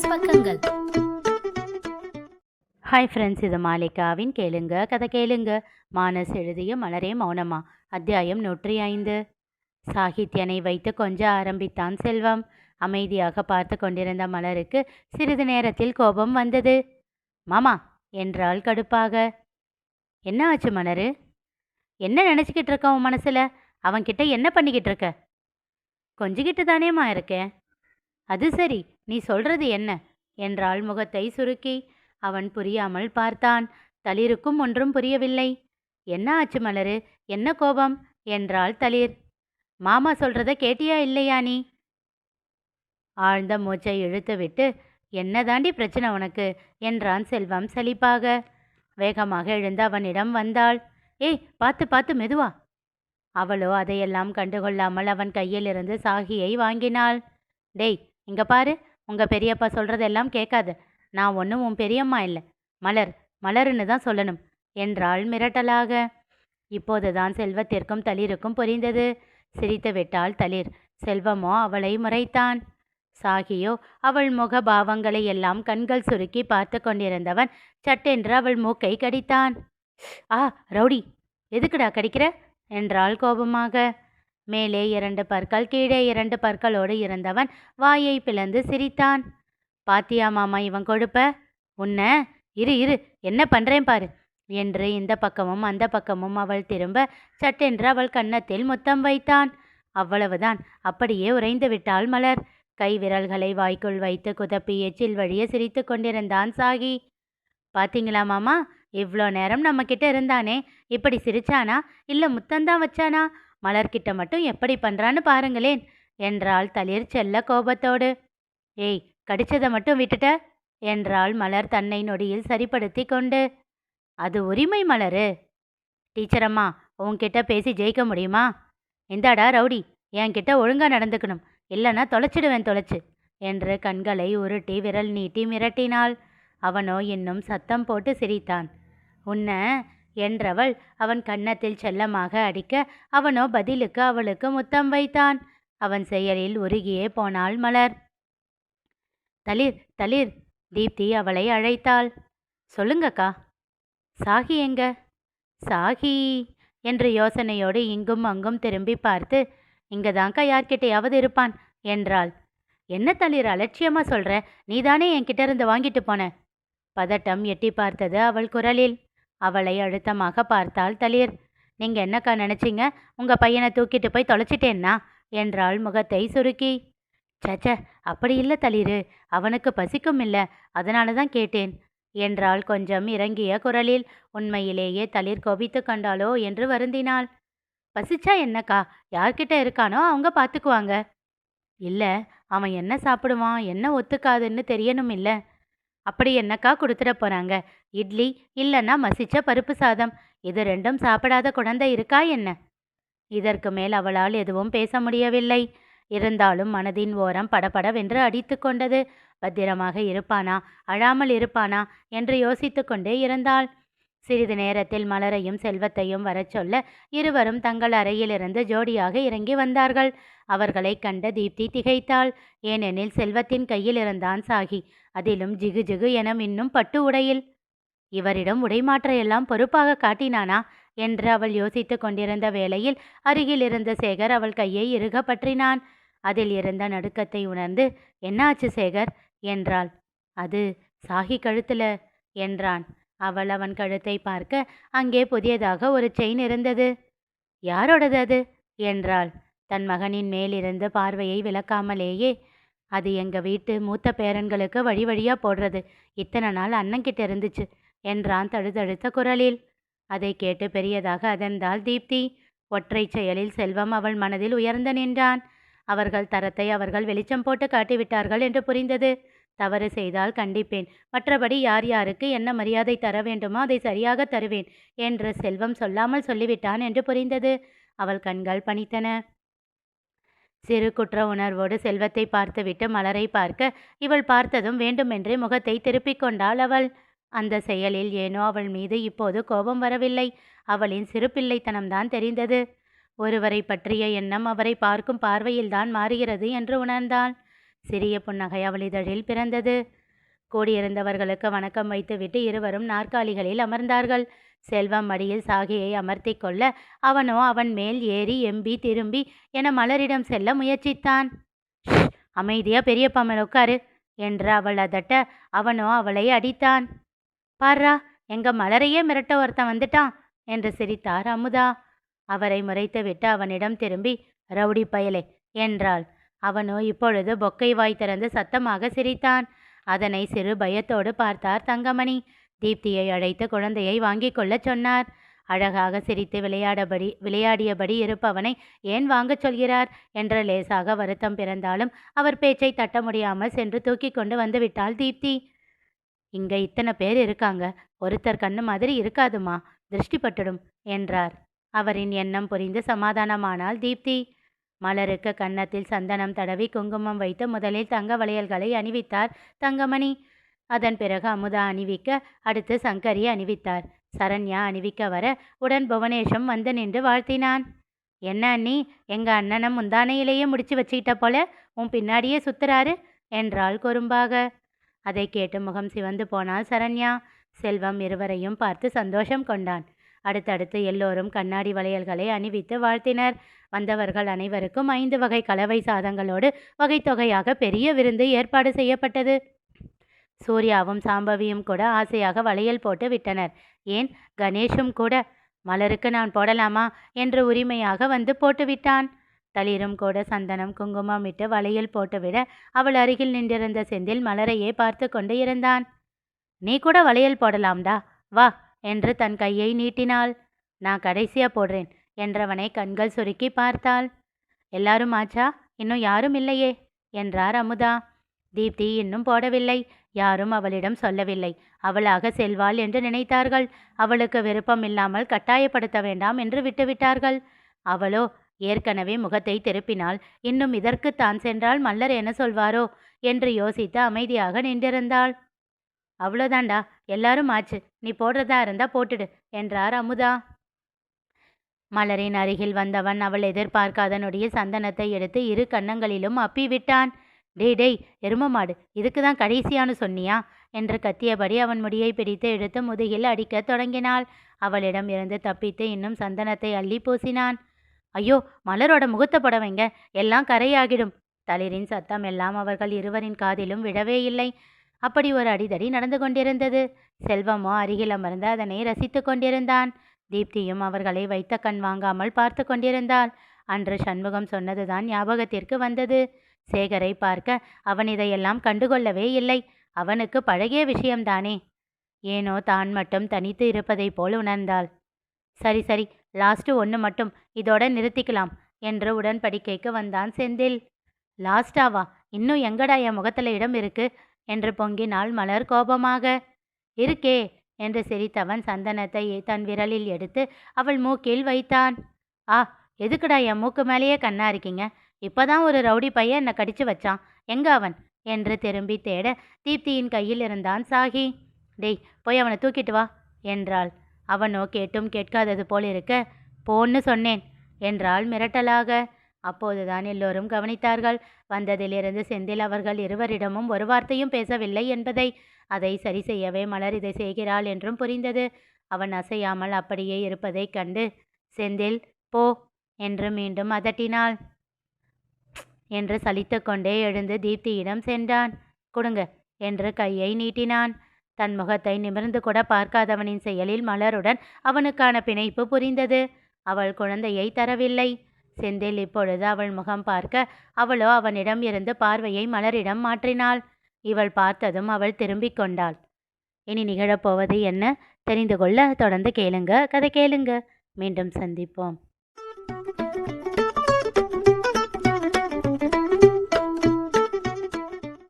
மானஸ் பக்கங்கள். Hi friends, இது மாலிகாவின் கேளுங்க கதை கேளுங்க. மானஸ் எழுதிய மலரே மௌனமா, அத்தியாயம் 105. சாகித்யனை வைத்து கொஞ்ச ஆரம்பித்தான் செல்வம். அமைதியாக பார்த்து கொண்டிருந்த மலருக்கு சிறிது நேரத்தில் கோபம் வந்தது. மாமா என்றாள் கடுப்பாக. என்ன ஆச்சு மலரு? என்ன நினச்சிக்கிட்டு இருக்க உன் மனசில்? அவன்கிட்ட என்ன பண்ணிக்கிட்டு இருக்க? கொஞ்சிக்கிட்டு தானேம்மா இருக்கேன். அது சரி, நீ சொல்றது என்ன என்றாள் முகத்தை சுருக்கி. அவன் புரியாமல் பார்த்தான். தளிருக்கும் ஒன்றும் புரியவில்லை. என்ன ஆச்சு மலரு, என்ன கோபம் என்றாள் தளிர். மாமா சொல்றத கேட்டியா இல்லையா நீ? ஆழ்ந்த மூச்சை இழுத்துவிட்டு, என்ன தாண்டி பிரச்சனை உனக்கு என்றான் செல்வம் சலிப்பாக. வேகமாக எழுந்து அவனிடம் வந்தாள். ஏய், பார்த்து பார்த்து மெதுவா. அவளோ அதையெல்லாம் கண்டுகொள்ளாமல் அவன் கையிலிருந்து சாகியை வாங்கினாள். டேய், இங்க பாரு, உங்க பெரியப்பா சொல்றதெல்லாம் கேட்காத. நான் ஒன்றும் உன் பெரியம்மா இல்லை, மலர், மலருன்னு தான் சொல்லணும் என்றாள் மிரட்டலாக. இப்போதுதான் செல்வத்திற்கும் தளிருக்கும் புரிந்தது. சிரித்து விட்டாள் தளிர். செல்வமோ அவளை முறைத்தான். சாகியோ அவள் முக பாவங்களை எல்லாம் கண்கள் சுருக்கி பார்த்து கொண்டிருந்தவன் சட்டென்று அவள் மூக்கை கடித்தான். ஆ ரவுடி, எதுக்குடா கடிக்கிற என்றாள் கோபமாக. மேலே 2 பற்கள், கீழே 2 பற்களோடு இருந்தவன் வாயை பிளந்து சிரித்தான். பாத்தியா மாமா இவன் கொழுப்ப? உன்ன இரு இரு, என்ன பண்றேன் பாரு என்று இந்த பக்கமும் அந்த பக்கமும் அவள் திரும்ப சட்டென்று அவள் கன்னத்தில் முத்தம் வைத்தான். அவ்வளவுதான், அப்படியே உறைந்து விட்டாள் மலர். கை விரல்களை வாய்க்குள் வைத்து குதப்பி எச்சில் வழிய சிரித்து கொண்டிருந்தான் சாகி. பாத்தீங்களா மாமா, இவ்வளோ நேரம் நம்ம கிட்ட இருந்தானே, இப்படி சிரிச்சானா இல்லை முத்தந்தான் வச்சானா? மலர்கிட்ட மட்டும் எப்படி பண்றான்னு பாருங்களேன் என்றாள் தளிர் செல்ல கோபத்தோடு. ஏய், கடிச்சதை மட்டும் விட்டுட்ட என்றாள் மலர் தன்னை நொடியில் சரிப்படுத்தி கொண்டு. அது உரிமை மலரு. டீச்சரம்மா, உன்கிட்ட பேசி ஜெயிக்க முடியுமா? இந்தாடா ரவுடி, என்கிட்ட ஒழுங்கா நடந்துக்கணும், இல்லைன்னா தொலைச்சிடுவேன் தொலைச்சு என்று கண்களை உருட்டி விரல் நீட்டி மிரட்டினாள். அவனோ இன்னும் சத்தம் போட்டு சிரித்தான். உன்ன என்றவள் அவன் கன்னத்தில் செல்லமாக அடிக்க, அவனோ பதிலுக்கு அவளுக்கு முத்தம் வைத்தான். அவன் செயலில் உருகியே போனாள் மலர். தளிர் தளிர், தீப்தி அவளை அழைத்தாள். சொல்லுங்கக்கா. சாகி எங்க? சாகி என்று யோசனையோடு இங்கும் அங்கும் திரும்பி பார்த்து, இங்கதான்க்கா யார்கிட்டையாவது இருப்பான் என்றாள். என்ன தளிர் அலட்சியமா சொல்ற? நீதானே என்கிட்ட இருந்து வாங்கிட்டு போன. பதட்டம் எட்டி பார்த்தது அவள் குரலில். அவளை அழுத்தமாக பார்த்தாள் தளிர். நீங்க என்னக்கா நினைச்சிங்க, உங்க பையனை தூக்கிட்டு போய் தொலைச்சிட்டேன்னா என்றாள் முகத்தை சுருக்கி. சச்ச, அப்படி இல்லை தளிரு, அவனுக்கு பசிக்கும் இல்லை, அதனால தான் கேட்டேன் என்றாள் கொஞ்சம் இறங்கிய குரலில். உண்மையிலேயே தளிர் கோபித்து கண்டாளோ என்று வருந்தினாள். பசிச்சா என்னக்கா, யார்கிட்ட இருக்கானோ அவங்க பார்த்துக்குவாங்க. இல்லை, அவன் என்ன சாப்பிடுவான், என்ன ஒத்துக்காதுன்னு தெரியணும் இல்லை. அப்படி என்னக்கா கொடுத்துட போறாங்க? இட்லி இல்லைன்னா மசிச்ச பருப்பு சாதம், இது 2ம் சாப்பிடாத குழந்தை இருக்கா என்ன? இதற்கு மேல் அவளால் எதுவும் பேச முடியவில்லை. இருந்தாலும் மனதின் ஓரம் படபடவென்று அடித்து கொண்டது. பத்திரமாக இருப்பானா, அழாமல் இருப்பானா என்று யோசித்து கொண்டே இருந்தாள். சிறிது நேரத்தில் மலரையும் செல்வத்தையும் வரச் சொல்ல இருவரும் தங்கள் அறையிலிருந்து ஜோடியாக இறங்கி வந்தார்கள். அவர்களை கண்ட தீப்தி திகைத்தாள். ஏனெனில் செல்வத்தின் கையில் இருந்தான் சாகி, அதிலும் ஜிகு ஜிகு என மின்னும் பட்டு உடையில். இவரிடம் உடைமாற்றையெல்லாம் பொறுப்பாக காட்டினானா என்று அவள் யோசித்து கொண்டிருந்த வேளையில் அருகில் இருந்த சேகர் அவள் கையை இறுக பற்றினான். அதில் இருந்த நடுக்கத்தை உணர்ந்து, என்னாச்சு சேகர் என்றாள். அது சாகி கழுத்துல என்றான். அவள் அவன் கழுத்தை பார்க்க அங்கே புதியதாக ஒரு செயின் இருந்தது. யாரோடது அது என்றாள். தன் மகனின் மேலிருந்து பார்வையை விலக்காமலேயே. அது எங்க வீட்டு மூத்த பேரன்களுக்கு வழி வழியா போடுறது, இத்தனை நாள் அண்ணன்கிட்ட இருந்துச்சு என்றான் தழுதழுத்த குரலில். அதை கேட்டு பெரியதாக அதர்ந்தாள் தீப்தி. ஒற்றை செயலில் செல்வம் அவள் மனதில் உயர்ந்து நின்றான். அவர்கள் தரத்தை அவர்கள் வெளிச்சம் போட்டு காட்டிவிட்டார்கள் என்று புரிந்தது. தவறு செய்தால் கண்டிப்பேன், மற்றபடி யார் யாருக்கு என்ன மரியாதை தர வேண்டுமோ அதை சரியாக தருவேன் என்று செல்வம் சொல்லாமல் சொல்லிவிட்டான் என்று புரிந்தது. அவள் கண்கள் பனித்தன. சிறு குற்ற உணர்வோடு செல்வத்தை பார்த்துவிட்டு மலரை பார்க்க இவள் பார்த்ததும் வேண்டுமென்றே முகத்தை திருப்பிக் கொண்டாள் அவள். அந்த செயலில் ஏனோ அவள் மீது இப்போது கோபம் வரவில்லை, அவளின் சிறு பிள்ளைத்தனம்தான் தெரிந்தது. ஒருவரை பற்றிய எண்ணம் அவரை பார்க்கும் பார்வையில்தான் மாறுகிறது என்று உணர்ந்தாள். சிறிய புன்னகை அவள் இதழில் பிறந்தது. கூடியிருந்தவர்களுக்கு வணக்கம் வைத்துவிட்டு இருவரும் நாற்காலிகளில் அமர்ந்தார்கள். செல்வம் மடியில் சாகியை அமர்த்தி கொள்ள அவனோ அவன் மேல் ஏறி எம்பி திரும்பி என மலரிடம் செல்ல முயற்சித்தான். அமைதியா பெரியப்பா மேல உட்காரு என்று அவள் அதட்ட அவனோ அவளை அடித்தான். பாரா, எங்க மலரையே மிரட்ட ஒருத்தன் வந்துட்டான் என்று சிரித்தார் அமுதா. அவரை முறைத்துவிட்டு அவனிடம் திரும்பி ரவுடி பயலே என்றாள். அவனோ இப்பொழுது பொக்கை வாய் திறந்து சத்தமாக சிரித்தான். அதனை சிறு பயத்தோடு பார்த்தார் தங்கமணி. தீப்தியை அழைத்து குழந்தையை வாங்கி கொள்ளச் சொன்னார். அழகாக சிரித்து விளையாடியபடி இருப்பவனை ஏன் வாங்கச் சொல்கிறார் என்ற லேசாக வருத்தம் பிறந்தாலும் அவர் பேச்சை தட்ட முடியாமல் சென்று தூக்கி கொண்டு வந்து விட்டாள் தீப்தி. இங்க இத்தனை பேர் இருக்காங்க, ஒருத்தர் கண்ணு மாதிரி இருக்காதுமா, திருஷ்டிப்பட்டுடும் என்றார். அவரின் எண்ணம் புரிந்து சமாதானமானாள் தீப்தி. மலருக்கு கன்னத்தில் சந்தனம் தடவி குங்குமம் வைத்து முதலில் தங்க வளையல்களை அணிவித்தார் தங்கமணி. அதன் பிறகு அமுதா அணிவிக்க அடுத்து சங்கரி அணிவித்தார். சரண்யா அணிவிக்க வர உடன் புவனேஷும் வந்து நின்று வாழ்த்தினான். என்ன அண்ணி, எங்க அண்ணனை முந்தானையிலேயே முடிச்சு வச்சுக்கிட்ட போல உன் பின்னாடியே சுத்துறாரு என்றாள் குறும்பாக. அதை கேட்டு முகம் சிவந்து போனாள் சரண்யா. செல்வம் இருவரையும் பார்த்து சந்தோஷம் கொண்டான். அடுத்தடுத்து எல்லோரும் கண்ணாடி வளையல்களை அணிவித்து வாழ்த்தினர். வந்தவர்கள் அனைவருக்கும் 5 வகை கலவை சாதங்களோடு வகைத்தொகையாக பெரிய விருந்து ஏற்பாடு செய்யப்பட்டது. சூர்யாவும் சாம்பவியும் கூட ஆசையாக வளையல் போட்டு விட்டனர். ஏன், கணேஷும் கூட மலருக்கு நான் போடலாமா என்று உரிமையாக வந்து போட்டுவிட்டான். தளிரும் கூட சந்தனம் குங்குமம் இட்டு வளையல் போட்டுவிட அவள் அருகில் நின்றிருந்த செந்தில் மலரையே பார்த்து கொண்டு இருந்தான். நீ கூட வளையல் போடலாம்டா, வா என்று தன் கையை நீட்டினாள். நான் கடைசியா போடுறேன் என்றவனை கண்கள் சுருக்கி பார்த்தாள். எல்லாரும் ஆச்சா, இன்னும் யாரும் இல்லையே என்றார் அமுதா. தீப்தி இன்னும் போடவில்லை. யாரும் அவளிடம் சொல்லவில்லை. அவளாக செல்வாள் என்று நினைத்தார்கள். அவளுக்கு விருப்பம் இல்லாமல் கட்டாயப்படுத்த வேண்டாம் என்று விட்டுவிட்டார்கள். அவளோ ஏற்கனவே முகத்தை திருப்பினாள். இன்னும் இதற்கு தான் சென்றால் மல்லர் என்ன சொல்வாரோ என்று யோசித்து அமைதியாக நின்றிருந்தாள். அவ்வளோதாண்டா, எல்லாரும் ஆச்சு, நீ போடுறதா இருந்தா போட்டுடு என்றார் அமுதா. மலரின் அருகில் வந்தவன் அவள் எதிர்பார்க்காத நொடியில் சந்தனத்தை எடுத்து 2 கன்னங்களிலும் அப்பி விட்டான். டேய் எரும மாடு, இதுக்கு தான் கடைசியானு சொன்னியா என்று கத்தியபடி அவன் முடியை பிடித்து இழுத்து முதுகில் அடிக்கத் தொடங்கினாள். அவளிடம் இருந்து தப்பித்து இன்னும் சந்தனத்தை அள்ளி பூசினான். ஐயோ, மலரோட முகத்தை படவைங்க, எல்லாம் கரையாகிடும். தளிரின் சத்தம் எல்லாம் அவர்கள் இருவரின் காதிலும் விழவே இல்லை. அப்படி ஒரு அடிதடி நடந்து கொண்டிருந்தது. செல்வமோ அருகில் அமர்ந்து அதனை ரசித்து கொண்டிருந்தான். தீப்தியும் அவர்களை வைத்த கண் வாங்காமல் பார்த்து கொண்டிருந்தாள். அன்று சண்முகம் சொன்னதுதான் ஞாபகத்திற்கு வந்தது. சேகரை பார்க்க அவன் இதையெல்லாம் கண்டுகொள்ளவே இல்லை. அவனுக்கு பழகிய விஷயம்தானே. ஏனோ தான் மட்டும் தனித்து இருப்பதை போல் உணர்ந்தாள். சரி சரி, லாஸ்ட்டு 1 மட்டும், இதோட நிறுத்திக்கலாம் என்று உடன்படிக்கைக்கு வந்தான் செந்தில். லாஸ்டாவா? இன்னும் எங்கடா என் முகத்தில் இடம் இருக்கு என்று பொங்கினாள் மலர் கோபமாக. இருக்கே என்று சிரித்தவன் சந்தனத்தை தன் விரலில் எடுத்து அவள் மூக்கில் வைத்தான். ஆ, எதுக்குடா என் மூக்கு மேலேயே கண்ணா இருக்கீங்க? இப்போதான் ஒரு ரவுடி பையன் என்னை கடிச்சு வச்சான், எங்க அவன் என்று திரும்பி தேட தீப்தியின் கையில் இருந்தான் சாகி. டேய், போய் அவனை தூக்கிட்டு வா என்றாள். அவனோ கேட்டும் கேட்காதது போல் இருக்க, போன்னு சொன்னேன் என்றாள் மிரட்டலாக. அப்போதுதான் எல்லோரும் கவனித்தார்கள். வந்ததிலிருந்து செந்தில் அவர்கள் இருவரிடமும் ஒரு வார்த்தையும் பேசவில்லை என்பதை. அதை சரி செய்யவே மலர் இதை செய்கிறாள் என்றும் புரிந்தது. அவன் அசையாமல் அப்படியே இருப்பதைக் கண்டு, செந்தில் போ என்று மீண்டும் அதட்டினாள். என்று சலித்து கொண்டே எழுந்து தீப்தியிடம் சென்றான். கொடுங்க என்று கையை நீட்டினான். தன் முகத்தை நிமிர்ந்து கூட பார்க்காதவனின் செயலில் மலருடன் அவனுக்கான பிணைப்பு புரிந்தது. அவள் குழந்தையை தரவில்லை. செந்தில் இப்பொழுது அவள் முகம் பார்க்க அவளோ அவனிடம் இருந்து பார்வையை மலரிடம் மாற்றினாள். இவள் பார்த்ததும் அவள் திரும்பிக் கொண்டாள். இனி நிகழப்போவது என்ன தெரிந்து கொள்ள தொடர்ந்து கேளுங்க. கதை கேளுங்க. மீண்டும் சந்திப்போம்.